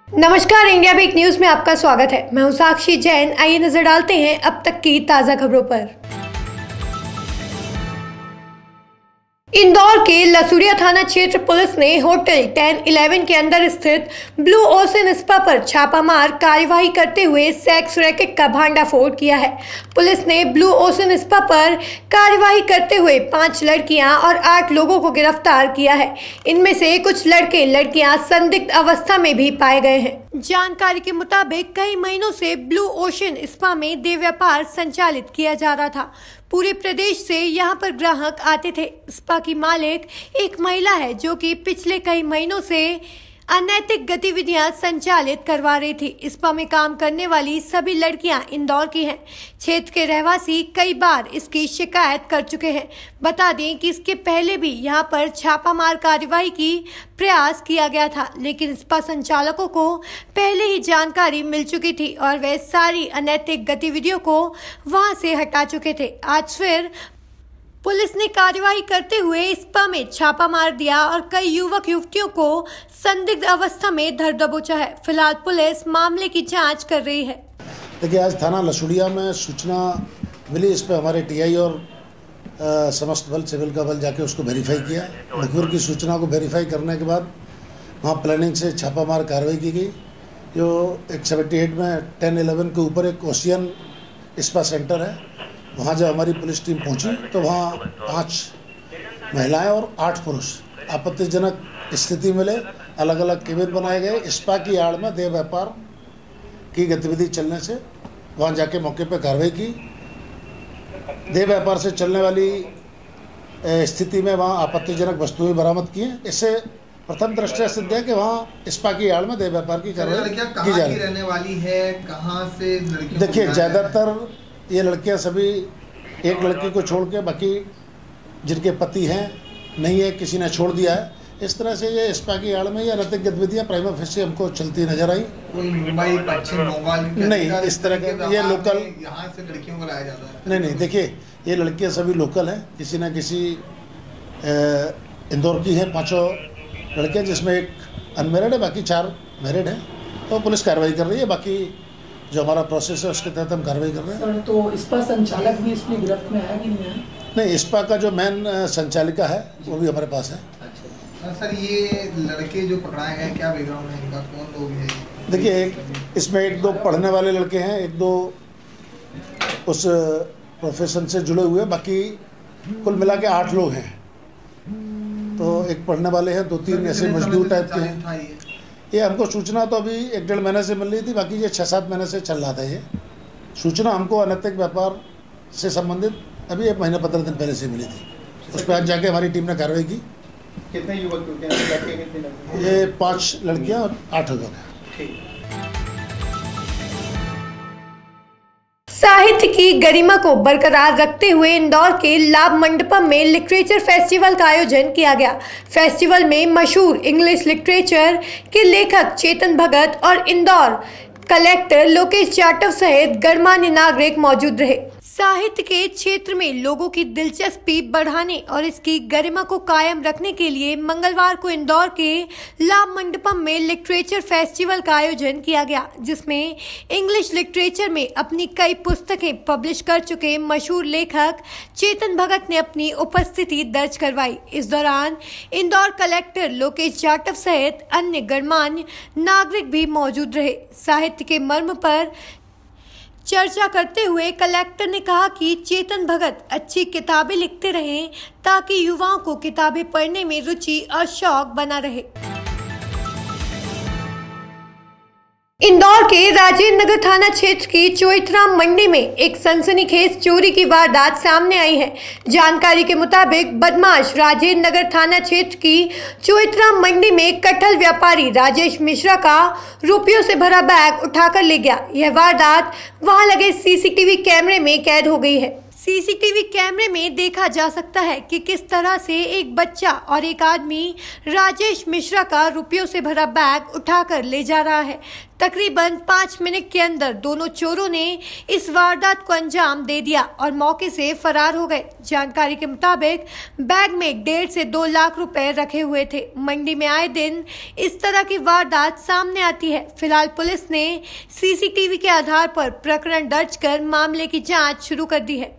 नमस्कार, India big news में आपका स्वागत है। मैं हूं साक्षी जैन। आइए नजर डालते हैं अब तक की ताजा खबरों पर। इंदौर के लसूड़िया थाना क्षेत्र पुलिस ने होटल 10-11 के अंदर स्थित ब्लू ओशन स्पा पर छापामार कार्यवाही करते हुए सेक्स रैकेट का भांडाफोड़ किया है। पुलिस ने ब्लू ओशन स्पा पर कार्यवाही करते हुए 5 लड़कियां और 8 लोगों को गिरफ्तार किया है। इनमें से कुछ लड़के लड़कियां संदिग्ध अवस्था में भी पाए गए हैं। जानकारी के मुताबिक कई महीनों से ब्लू ओशन स्पा में देह व्यापार संचालित किया जा रहा था। पूरे प्रदेश से यहां पर ग्राहक आते थे। स्पा की मालिक एक महिला है जो कि पिछले कई महीनों से अनैतिक गतिविधियां संचालित करवा रही थी। स्पा में काम करने वाली सभी लड़कियां इंदौर की हैं। क्षेत्र के रहवासी कई बार इसकी शिकायत कर चुके हैं। बता दें कि इसके पहले भी यहां पर छापामार कार्यवाही की प्रयास किया गया था, लेकिन स्पा संचालकों को पहले ही जानकारी मिल चुकी थी और वे सारी अनैतिक गतिविधियों को वहां से हटा चुके थे। आज फिर पुलिस ने कार्यवाही करते हुए स्पा में छापा मार दिया और कई युवक युवतियों को संदिग्ध अवस्था में धर दबोचा है। फिलहाल पुलिस मामले की जांच कर रही है। देखिए, आज थाना लसूड़िया में सूचना मिली। इस पर हमारे टीआई और समस्त बल, सिविल का बल जाके उसको वेरीफाई किया। मुखबिर की सूचना को वेरीफाई करने के बाद वहाँ प्लानिंग से छापामार कार्रवाई की गई। जो 178 में 10-11 के ऊपर एक ओशियन स्पा सेंटर है, वहाँ जब हमारी पुलिस टीम पहुँची तो वहाँ 5 महिलाएं और 8 पुरुष आपत्तिजनक स्थिति मिले। अलग अलग केबिन बनाए गए। स्पा की आड़ में देह व्यापार की गतिविधि चलने से वहाँ जाके मौके पर कार्रवाई की। देह व्यापार से चलने वाली स्थिति में वहाँ आपत्तिजनक वस्तुएं बरामद की हैं। इससे प्रथम दृष्टया सिद्ध है कि वहाँ स्पा की आड़ में देह व्यापार की कार्रवाई की जा रही है। रहने वाली है, कहाँ से लड़कियों? देखिए, ज़्यादातर ये लड़कियां सभी, एक लड़की को छोड़ के बाकी जिनके पति हैं नहीं है, किसी ने छोड़ दिया है। इस तरह से ये स्पा की आड़ में ये अनैतिक गतिविधियाँ प्राइमा फेसी हमको चलती नजर आई। कोई मुंबई, पश्चिम बंगाल नहीं, इस तरह के ये लोकल यहाँ से लड़कियों को लाया जाता है? नहीं, देखिए, ये लड़कियाँ सभी लोकल हैं। किसी न किसी इंदौर की हैं 5 लड़कियाँ, जिसमें एक अनमेरिड है, बाकी 4 मैरिड हैं। तो पुलिस कार्रवाई कर रही है। बाकी जो हमारा प्रोसेस है उसके तहत हम कार्रवाई कर रहे हैं। सर, तो स्पा संचालक भी इसमें गिरफ्त में है कि नहीं है? नहीं, स्पा का जो मेन संचालिका है वो भी हमारे पास है। अच्छा सर, ये लड़के जो पकड़ाए गए क्या बैकग्राउंड है इनका, कौन लोग हैं? देखिए, इसमें 1-2 पढ़ने वाले लड़के हैं, 1-2 उस प्रोफेशन से जुड़े हुए, बाकी कुल मिला के 8 लोग हैं। तो एक पढ़ने वाले हैं, 2-3 ऐसे मजदूर टाइप के हैं। ये हमको सूचना तो अभी 1-1.5 महीने से मिल रही थी, बाकी ये 6-7 महीने से चल रहा था। ये सूचना हमको अनैतिक व्यापार से संबंधित अभी 1 महीने 15 दिन पहले से मिली थी। उस पर आज जाके हमारी टीम ने कार्रवाई की। कितने युवक हैं? ये 5 लड़कियां और 8 युवक हैं। साहित्य की गरिमा को बरकरार रखते हुए इंदौर के लाभ मंडपम में लिटरेचर फेस्टिवल का आयोजन किया गया। फेस्टिवल में मशहूर इंग्लिश लिटरेचर के लेखक चेतन भगत और इंदौर कलेक्टर लोकेश जाटव सहित गणमान्य नागरिक मौजूद रहे। साहित्य के क्षेत्र में लोगों की दिलचस्पी बढ़ाने और इसकी गरिमा को कायम रखने के लिए मंगलवार को इंदौर के लाभ मंडपम में लिटरेचर फेस्टिवल का आयोजन किया गया, जिसमें इंग्लिश लिटरेचर में अपनी कई पुस्तकें पब्लिश कर चुके मशहूर लेखक चेतन भगत ने अपनी उपस्थिति दर्ज करवाई। इस दौरान इंदौर कलेक्टर लोकेश जाटव सहित अन्य गणमान्य नागरिक भी मौजूद रहे। साहित्य के मर्म पर चर्चा करते हुए कलेक्टर ने कहा कि चेतन भगत अच्छी किताबें लिखते रहें ताकि युवाओं को किताबें पढ़ने में रुचि और शौक बना रहे। इंदौर के राजेंद्र नगर थाना क्षेत्र की चोइथराम मंडी में एक सनसनीखेज चोरी की वारदात सामने आई है। जानकारी के मुताबिक बदमाश राजेंद्र नगर थाना क्षेत्र की चोइथराम मंडी में कटहल व्यापारी राजेश मिश्रा का रुपयों से भरा बैग उठाकर ले गया। यह वारदात वहां लगे सीसीटीवी कैमरे में कैद हो गई है। सीसीटीवी कैमरे में देखा जा सकता है कि किस तरह से एक बच्चा और एक आदमी राजेश मिश्रा का रुपयों से भरा बैग उठाकर ले जा रहा है। तकरीबन 5 मिनट के अंदर दोनों चोरों ने इस वारदात को अंजाम दे दिया और मौके से फरार हो गए। जानकारी के मुताबिक बैग में 1.5 से 2 लाख रुपए रखे हुए थे। मंडी में आए दिन इस तरह की वारदात सामने आती है। फिलहाल पुलिस ने सीसीटीवी के आधार पर प्रकरण दर्ज कर मामले की जांच शुरू कर दी है।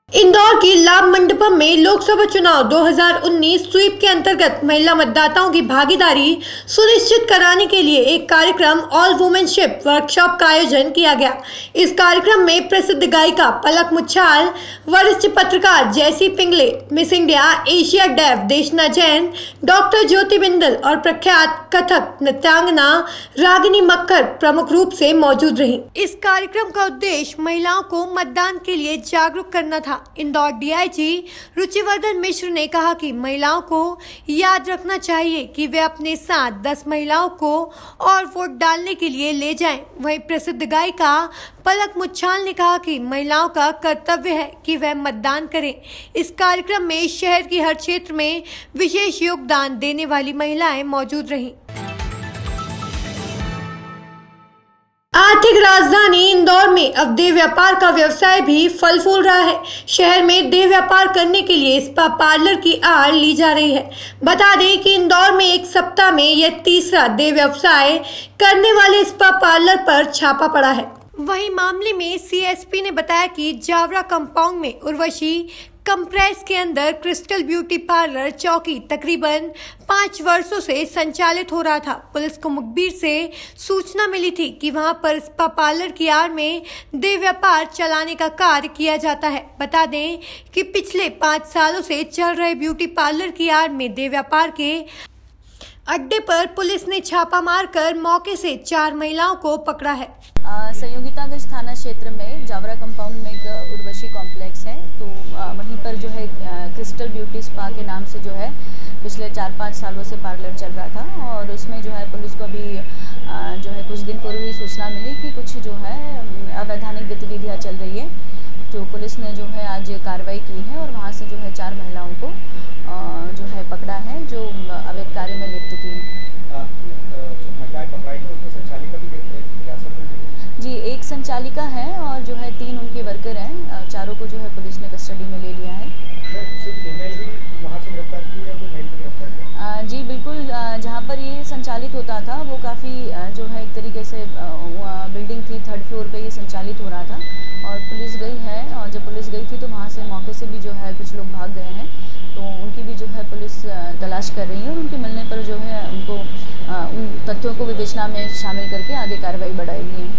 इंदौर की लाभ मंडपम में लोकसभा चुनाव 2019 स्वीप के अंतर्गत महिला मतदाताओं की भागीदारी सुनिश्चित कराने के लिए एक कार्यक्रम ऑल वुमेनशिप वर्कशॉप का आयोजन किया गया। इस कार्यक्रम में प्रसिद्ध गायिका पलक मुच्छाल, वरिष्ठ पत्रकार जैसी Pingle, Miss India Asia deaf Deshna Jain, doctor ज्योति बिंदल और प्रख्यात कथक नृत्यांगना रागिनी मक्कर प्रमुख रूप से मौजूद रही। इस कार्यक्रम का उद्देश्य महिलाओं को मतदान के लिए जागरूक करना था। इंदौर डीआईजी रुचिवर्धन मिश्र ने कहा कि महिलाओं को याद रखना चाहिए कि वे अपने साथ 10 महिलाओं को और वोट डालने के लिए ले जाएं। वहीं प्रसिद्ध गायिका पलक मुच्छाल ने कहा कि महिलाओं का कर्तव्य है कि वह मतदान करें। इस कार्यक्रम में शहर की हर क्षेत्र में विशेष योगदान देने वाली महिलाएं मौजूद रहीं। आर्थिक राजधानी इंदौर में अब देह व्यापार का व्यवसाय भी फल फूल रहा है। शहर में देह व्यापार करने के लिए स्पा पार्लर की आड़ ली जा रही है। बता दें कि इंदौर में एक सप्ताह में यह तीसरा देह व्यवसाय करने वाले स्पा पार्लर पर छापा पड़ा है। वहीं मामले में सीएसपी ने बताया कि जावरा कंपाउंड में उर्वशी कंप्रेस के अंदर क्रिस्टल ब्यूटी पार्लर चौकी तकरीबन 5 वर्षों से संचालित हो रहा था। पुलिस को मुखबिर से सूचना मिली थी कि वहां पर स्पा पार्लर की आड़ में देह व्यापार चलाने का कार्य किया जाता है। बता दें कि पिछले 5 सालों से चल रहे ब्यूटी पार्लर की आड़ में देह व्यापार के अड्डे पर पुलिस ने छापा मारकर मौके से 4 महिलाओं को पकड़ा है। संयोगितागंज थाना क्षेत्र में जावरा कंपाउंड में एक उर्वशी कॉम्प्लेक्स है, तो वहीं पर जो है क्रिस्टल ब्यूटी स्पा के नाम से जो है पिछले 4-5 सालों से पार्लर चल रहा था। और उसमें जो है पुलिस को अभी जो है कुछ दिन पूर्व ही सूचना मिली कि कुछ जो है अवैधानिक गतिविधियाँ चल रही है। जो पुलिस ने जो है आज कार्रवाई की है और वहाँ से जो है 4 महिलाओं को जो है पकड़ा है जो अवैध कार्य में लिप्त थी। जी, एक संचालिका है और जो है 3 उनके वर्कर हैं। चारों को जो है पुलिस ने कस्टडी में ले लिया है। जी बिल्कुल, जहाँ पर ये संचालित होता था वो काफ़ी जो है एक तरीके से बिल्डिंग थी, 3rd फ्लोर पे ये संचालित हो रहा था और पुलिस गई है। और जब पुलिस गई थी तो वहाँ से मौके से भी जो है कुछ लोग भाग गए हैं, तो उनकी भी जो है पुलिस तलाश कर रही है और उनके मिलने पर जो है उनको उन तथ्यों को विवेचना में शामिल करके आगे कार्रवाई बढ़ाएगी।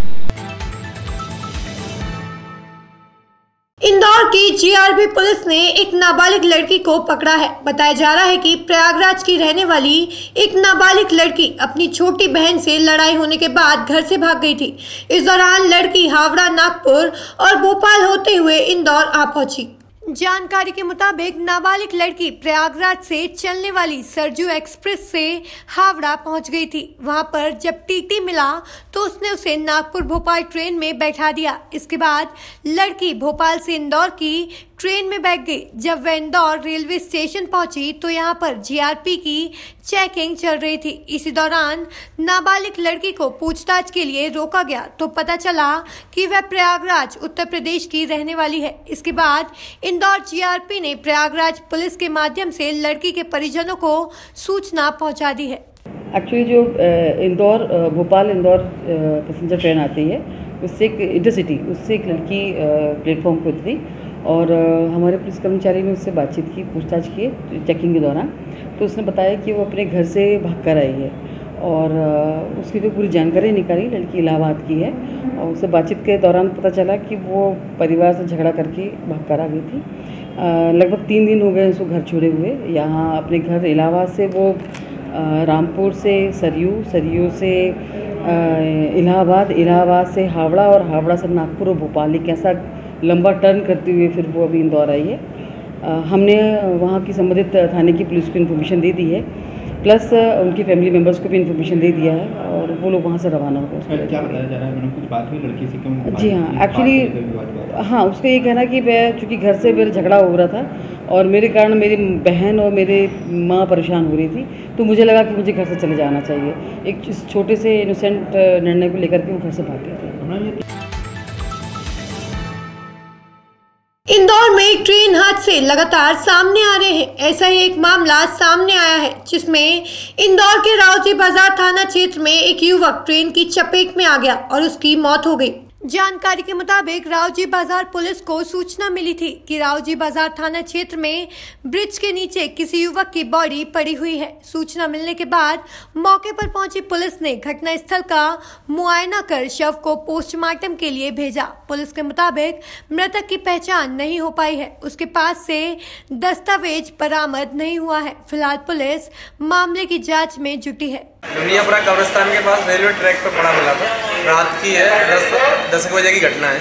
इंदौर की जीआरपी पुलिस ने एक नाबालिग लड़की को पकड़ा है। बताया जा रहा है कि प्रयागराज की रहने वाली एक नाबालिग लड़की अपनी छोटी बहन से लड़ाई होने के बाद घर से भाग गई थी। इस दौरान लड़की हावड़ा, नागपुर और भोपाल होते हुए इंदौर आ पहुंची। जानकारी के मुताबिक नाबालिग लड़की प्रयागराज से चलने वाली सरजू एक्सप्रेस से हावड़ा पहुंच गई थी। वहां पर जब टीटी मिला तो उसने उसे नागपुर भोपाल ट्रेन में बैठा दिया। इसके बाद लड़की भोपाल से इंदौर की ट्रेन में बैठ गई। जब वह इंदौर रेलवे स्टेशन पहुंची तो यहां पर जीआरपी की चेकिंग चल रही थी। इसी दौरान नाबालिग लड़की को पूछताछ के लिए रोका गया तो पता चला कि वह प्रयागराज उत्तर प्रदेश की रहने वाली है। इसके बाद इंदौर जीआरपी ने प्रयागराज पुलिस के माध्यम से लड़की के परिजनों को सूचना पहुंचा दी है। एक्चुअली जो इंदौर भोपाल इंदौर पैसेंजर ट्रेन आती है उससे एक इंटरसिटी उससे एक लड़की प्लेटफॉर्म पर उतरी और हमारे पुलिस कर्मचारी ने उससे बातचीत की, पूछताछ की चेकिंग के दौरान। तो उसने बताया कि वो अपने घर से भागकर आई है और उसकी जो पूरी जानकारी निकाली, लड़की इलाहाबाद की है और उससे बातचीत के दौरान पता चला कि वो परिवार से झगड़ा करके भागकर आ गई थी। लगभग 3 दिन हो गए उसको घर छोड़े हुए। यहाँ अपने घर इलाहाबाद से वो रामपुर से सरयू से इलाहाबाद से हावड़ा और हावड़ा से नागपुर और भोपाल, एक ऐसा लंबा टर्न करते हुए फिर वो अभी इंदौर आई है। हमने वहाँ की संबंधित थाने की पुलिस को इन्फॉर्मेशन दे दी है प्लस उनकी फैमिली मेम्बर्स को भी इन्फॉर्मेशन दे दिया है और वो लोग वहाँ से रवाना हो गए। क्या बताया जा रहा है मैडम, कुछ बात हुई लड़की से? क्यों? जी हाँ, एक्चुअली हाँ, उसका ये कहना कि मैं चूँकि घर से मेरा झगड़ा हो रहा था और मेरे कारण मेरी बहन और मेरे माँ परेशान हो रही थी, तो मुझे लगा कि मुझे घर से चले जाना चाहिए। एक छोटे से इनोसेंट निर्णय को लेकर के वो घर से भाग गए थे। इंदौर में ट्रेन हादसे लगातार सामने आ रहे हैं। ऐसा ही एक मामला सामने आया है जिसमें इंदौर के रावजी बाजार थाना क्षेत्र में एक युवक ट्रेन की चपेट में आ गया और उसकी मौत हो गई। जानकारी के मुताबिक रावजी बाजार पुलिस को सूचना मिली थी कि रावजी बाजार थाना क्षेत्र में ब्रिज के नीचे किसी युवक की बॉडी पड़ी हुई है। सूचना मिलने के बाद मौके पर पहुंची पुलिस ने घटनास्थल का मुआयना कर शव को पोस्टमार्टम के लिए भेजा। पुलिस के मुताबिक मृतक की पहचान नहीं हो पाई है, उसके पास से दस्तावेज बरामद नहीं हुआ है। फिलहाल पुलिस मामले की जाँच में जुटी है। दुनियापुरा कब्रिस्तान के पास रेलवे ट्रैक पर पड़ा मिला था, रात की है, 10 बजे की घटना है।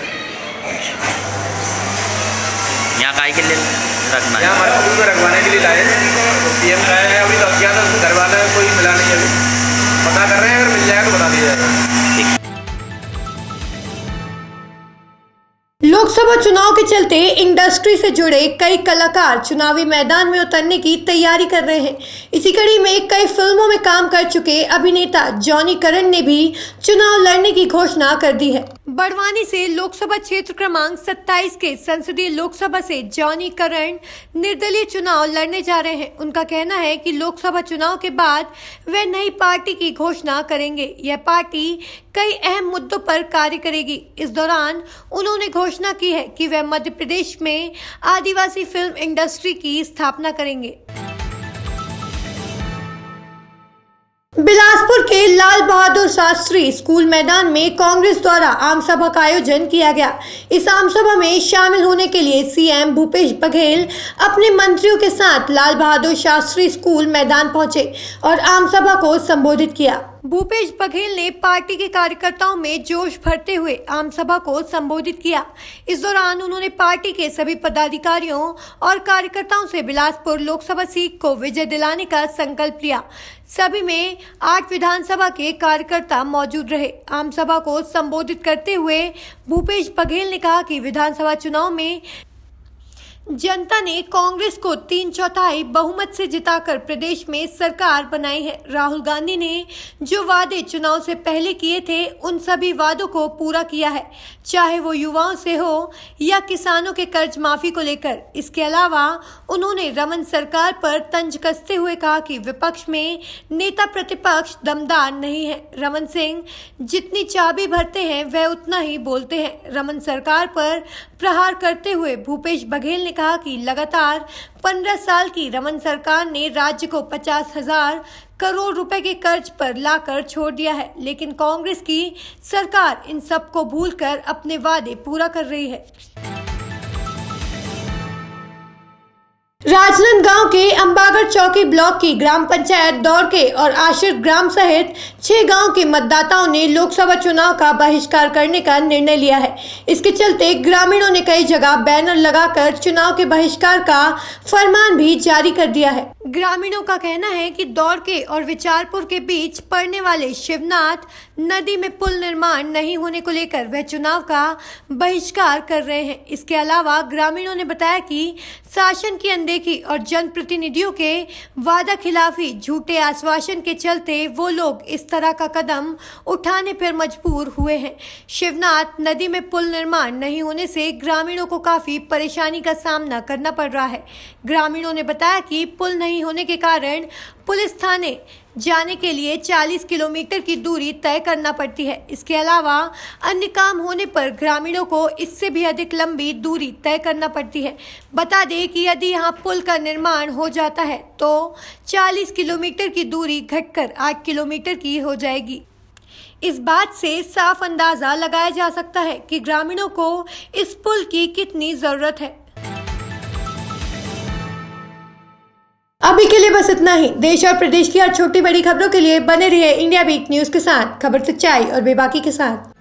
यहाँ काय के लिए रखना है? यहाँ हमारे को रखवाने के लिए लाए, तो पीएम लाया है। अभी तक किया था, घर वाले कोई मिला नहीं, अभी पता कर रहे हैं, अगर मिल जाएगा तो बता दिया जाएगा। लोकसभा चुनाव के चलते इंडस्ट्री से जुड़े कई कलाकार चुनावी मैदान में उतरने की तैयारी कर रहे हैं। इसी कड़ी में कई फिल्मों में काम कर चुके अभिनेता जॉनी करण ने भी चुनाव लड़ने की घोषणा कर दी है। बड़वानी से लोकसभा क्षेत्र क्रमांक 27 के संसदीय लोकसभा से जॉनी करण निर्दलीय चुनाव लड़ने जा रहे हैं। उनका कहना है कि लोकसभा चुनाव के बाद वे नई पार्टी की घोषणा करेंगे। यह पार्टी कई अहम मुद्दों पर कार्य करेगी। इस दौरान उन्होंने घोषणा की है कि वे मध्य प्रदेश में आदिवासी फिल्म इंडस्ट्री की स्थापना करेंगे। बिलासपुर के लाल बहादुर शास्त्री स्कूल मैदान में कांग्रेस द्वारा आम सभा का आयोजन किया गया। इस आम सभा में शामिल होने के लिए सीएम भूपेश बघेल अपने मंत्रियों के साथ लाल बहादुर शास्त्री स्कूल मैदान पहुंचे और आम सभा को संबोधित किया। भूपेश बघेल ने पार्टी के कार्यकर्ताओं में जोश भरते हुए आम सभा को संबोधित किया। इस दौरान उन्होंने पार्टी के सभी पदाधिकारियों और कार्यकर्ताओं से बिलासपुर लोकसभा सीट को विजय दिलाने का संकल्प लिया। सभी में 8 विधानसभा के कार्यकर्ता मौजूद रहे। आम सभा को संबोधित करते हुए भूपेश बघेल ने कहा कि विधानसभा चुनाव में जनता ने कांग्रेस को 3/4 बहुमत से जिताकर प्रदेश में सरकार बनाई है। राहुल गांधी ने जो वादे चुनाव से पहले किए थे, उन सभी वादों को पूरा किया है, चाहे वो युवाओं से हो या किसानों के कर्ज माफी को लेकर। इसके अलावा उन्होंने रमन सरकार पर तंज कसते हुए कहा कि विपक्ष में नेता प्रतिपक्ष दमदार नहीं है। रमन सिंह जितनी चाबी भरते हैं वह उतना ही बोलते हैं। रमन सरकार पर प्रहार करते हुए भूपेश बघेल ने कहा कि लगातार 15 साल की रमन सरकार ने राज्य को 50,000 करोड़ रुपए के कर्ज पर लाकर छोड़ दिया है, लेकिन कांग्रेस की सरकार इन सबको भूलकर अपने वादे पूरा कर रही है। राजनांदगांव के अंबागढ़ चौकी ब्लॉक की ग्राम पंचायत दौड़के और आश्रित ग्राम सहित 6 गांव के मतदाताओं ने लोकसभा चुनाव का बहिष्कार करने का निर्णय लिया है। इसके चलते ग्रामीणों ने कई जगह बैनर लगाकर चुनाव के बहिष्कार का फरमान भी जारी कर दिया है। ग्रामीणों का कहना है कि दौड़के और विचारपुर के बीच पड़ने वाले शिवनाथ नदी में पुल निर्माण नहीं होने को लेकर वह चुनाव का बहिष्कार कर रहे हैं। इसके अलावा ग्रामीणों ने बताया कि शासन की अनदेखी और जनप्रतिनिधियों के वादा खिलाफी झूठे आश्वासन के चलते वो लोग इस तरह का कदम उठाने पर मजबूर हुए हैं। शिवनाथ नदी में पुल निर्माण नहीं होने से ग्रामीणों को काफी परेशानी का सामना करना पड़ रहा है। ग्रामीणों ने बताया कि पुल नहीं होने के कारण पुलिस थाने जाने के लिए 40 किलोमीटर की दूरी तय करना पड़ती है। इसके अलावा अन्य काम होने पर ग्रामीणों को इससे भी अधिक लंबी दूरी तय करना पड़ती है। बता दें कि यदि यहां पुल का निर्माण हो जाता है तो 40 किलोमीटर की दूरी घटकर 8 किलोमीटर की हो जाएगी। इस बात से साफ अंदाजा लगाया जा सकता है कि ग्रामीणों को इस पुल की कितनी जरूरत है। अभी के लिए बस इतना ही। देश और प्रदेश की हर छोटी बड़ी खबरों के लिए बने रहिए इंडिया वीक न्यूज के साथ। खबर सच्चाई और बेबाकी के साथ।